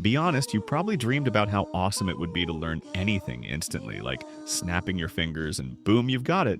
Be honest, you probably dreamed about how awesome it would be to learn anything instantly, like snapping your fingers and boom, you've got it.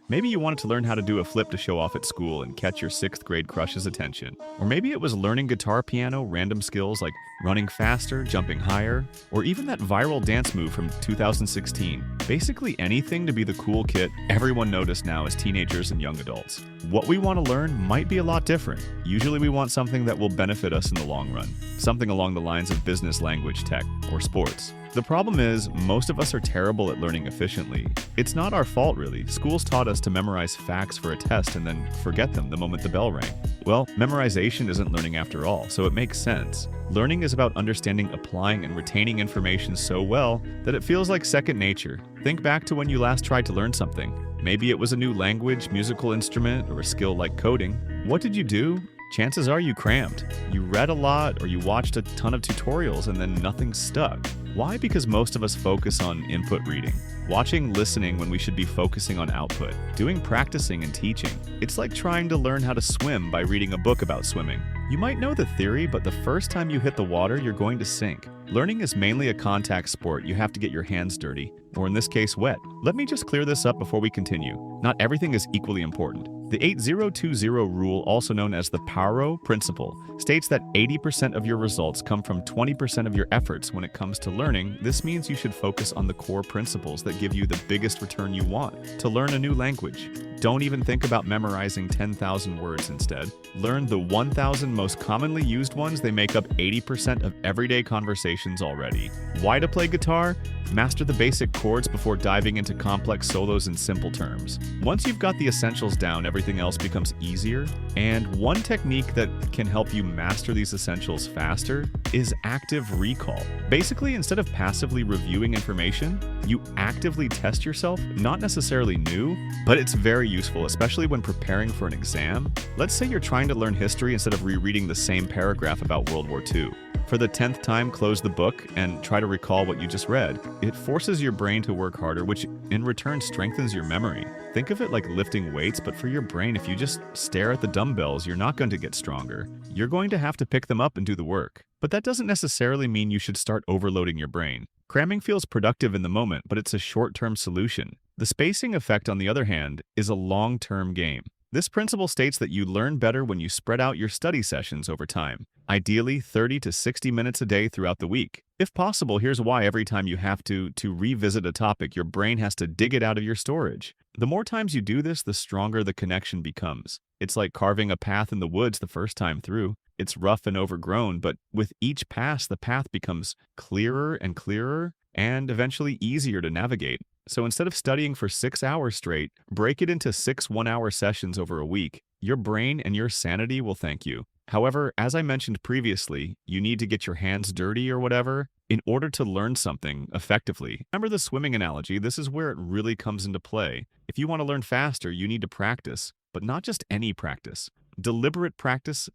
Maybe you wanted to learn how to do a flip to show off at school and catch your sixth grade crush's attention. Or maybe it was learning guitar, piano, random skills like running faster, jumping higher, or even that viral dance move from 2016. Basically anything to be the cool kid everyone noticed now as teenagers and young adults. What we want to learn might be a lot different. Usually we want something that will benefit us in the long run. Something along the lines of business, language, tech, or sports. The problem is, most of us are terrible at learning efficiently. It's not our fault, really. Schools taught us to memorize facts for a test and then forget them the moment the bell rang. Well, memorization isn't learning after all, so it makes sense. Learning is about understanding, applying, and retaining information so well that it feels like second nature. Think back to when you last tried to learn something. Maybe it was a new language, musical instrument, or a skill like coding. What did you do? Chances are you crammed. You read a lot or you watched a ton of tutorials and then nothing stuck. Why? Because most of us focus on input reading, watching, listening when we should be focusing on output, doing practicing and teaching. It's like trying to learn how to swim by reading a book about swimming. You might know the theory, but the first time you hit the water, you're going to sink. Learning is mainly a contact sport. You have to get your hands dirty, or in this case, wet. Let me just clear this up before we continue. Not everything is equally important. The 8020 rule, also known as the Paro principle, states that 80% of your results come from 20% of your efforts when it comes to learning. This means you should focus on the core principles that give you the biggest return you want. To learn a new language, don't even think about memorizing 10,000 words instead. Learn the 1,000 most commonly used ones. They make up 80% of everyday conversations already. Why to play guitar? Master the basic chords before diving into complex solos in simple terms. Once you've got the essentials down, everything else becomes easier. And one technique that can help you master these essentials faster is active recall. Basically, instead of passively reviewing information, you actively test yourself. Not necessarily new, but it's very useful, especially when preparing for an exam. Let's say you're trying to learn history instead of rereading the same paragraph about World War II. For the 10th time, close the book and try to recall what you just read. It forces your brain to work harder, which in return strengthens your memory. Think of it like lifting weights, but for your brain, if you just stare at the dumbbells, you're not going to get stronger. You're going to have to pick them up and do the work. But that doesn't necessarily mean you should start overloading your brain. Cramming feels productive in the moment, but it's a short-term solution. The spacing effect, on the other hand, is a long-term game. This principle states that you learn better when you spread out your study sessions over time, ideally 30 to 60 minutes a day throughout the week. If possible, here's why: every time you have to revisit a topic, your brain has to dig it out of your storage. The more times you do this, the stronger the connection becomes. It's like carving a path in the woods the first time through. It's rough and overgrown, but with each pass, the path becomes clearer and eventually easier to navigate. So instead of studying for 6 hours straight, break it into 6 one-hour sessions over a week. Your brain and your sanity will thank you. However, as I mentioned previously, you need to get your hands dirty or whatever in order to learn something effectively. Remember the swimming analogy? This is where it really comes into play. If you want to learn faster, you need to practice, but not just any practice. Deliberate practice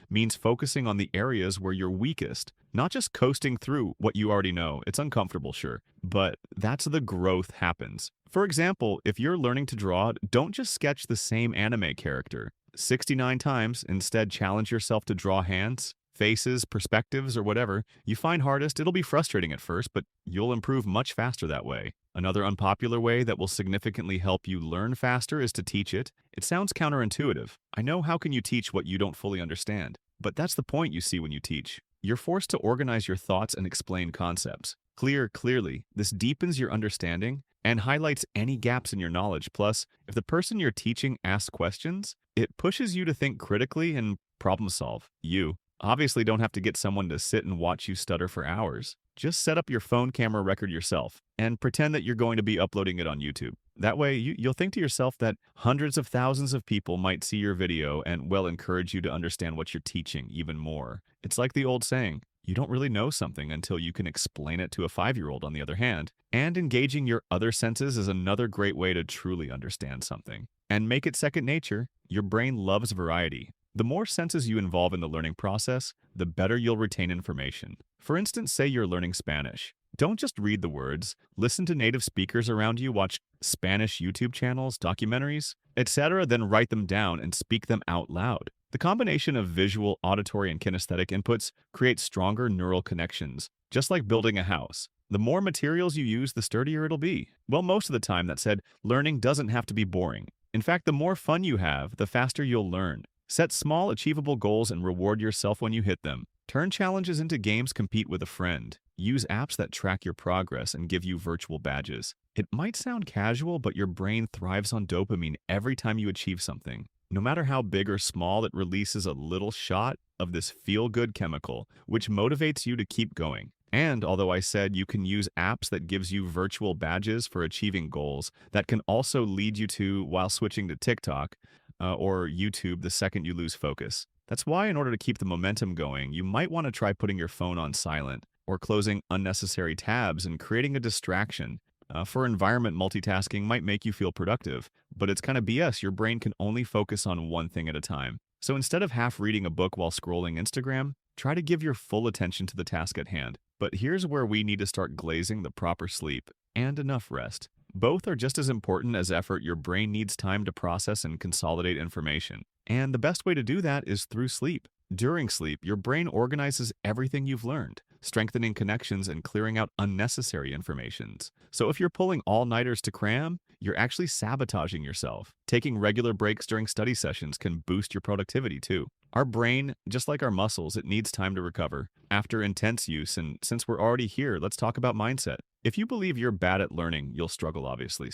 means focusing on the areas where you're weakest, not just coasting through what you already know. It's uncomfortable, sure, but that's the growth happens. For example, if you're learning to draw, don't just sketch the same anime character 69 times. Instead, challenge yourself to draw hands, faces, perspectives, or whatever you find hardest. It'll be frustrating at first, but you'll improve much faster that way. Another unpopular way that will significantly help you learn faster is to teach it. It sounds counterintuitive. I know, how can you teach what you don't fully understand? But that's the point, you see, when you teach. You're forced to organize your thoughts and explain concepts. Clearly. This deepens your understanding and highlights any gaps in your knowledge. Plus, if the person you're teaching asks questions, it pushes you to think critically and problem solve. You obviously don't have to get someone to sit and watch you stutter for hours. Just set up your phone camera record yourself and pretend that you're going to be uploading it on YouTube. That way, you'll think to yourself that hundreds of thousands of people might see your video and will encourage you to understand what you're teaching even more. It's like the old saying, you don't really know something until you can explain it to a 5-year-old, on the other hand. And engaging your other senses is another great way to truly understand something. And make it second nature. Your brain loves variety. The more senses you involve in the learning process, the better you'll retain information. For instance, say you're learning Spanish. Don't just read the words. Listen to native speakers around you, watch Spanish YouTube channels, documentaries, etc., then write them down and speak them out loud. The combination of visual, auditory, and kinesthetic inputs creates stronger neural connections, just like building a house. The more materials you use, the sturdier it'll be. Well, most of the time, that said, learning doesn't have to be boring. In fact, the more fun you have, the faster you'll learn. Set small, achievable goals and reward yourself when you hit them. Turn challenges into games, compete with a friend. Use apps that track your progress and give you virtual badges. It might sound casual, but your brain thrives on dopamine every time you achieve something. No matter how big or small, it releases a little shot of this feel-good chemical, which motivates you to keep going. And although I said you can use apps that gives you virtual badges for achieving goals, that can also lead you to while switching to TikTok or YouTube the second you lose focus. That's why in order to keep the momentum going, you might want to try putting your phone on silent or closing unnecessary tabs and creating a distraction. For environment, multitasking might make you feel productive, but it's kind of BS. Your brain can only focus on one thing at a time. So instead of half reading a book while scrolling Instagram, try to give your full attention to the task at hand. But here's where we need to start glazing the proper sleep and enough rest. Both are just as important as effort. Your brain needs time to process and consolidate information. And the best way to do that is through sleep. During sleep, your brain organizes everything you've learned, strengthening connections and clearing out unnecessary informations. So if you're pulling all-nighters to cram, you're actually sabotaging yourself. Taking regular breaks during study sessions can boost your productivity too. Our brain, just like our muscles, it needs time to recover after intense use. And since we're already here, let's talk about mindset. If you believe you're bad at learning, you'll struggle, obviously.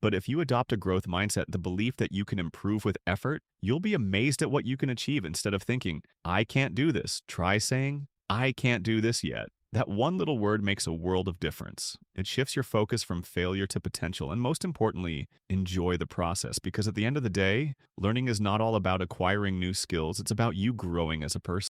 But if you adopt a growth mindset, the belief that you can improve with effort, you'll be amazed at what you can achieve. Instead of thinking, I can't do this, try saying, I can't do this yet. That one little word makes a world of difference. It shifts your focus from failure to potential, and most importantly, enjoy the process, because at the end of the day, learning is not all about acquiring new skills, it's about you growing as a person.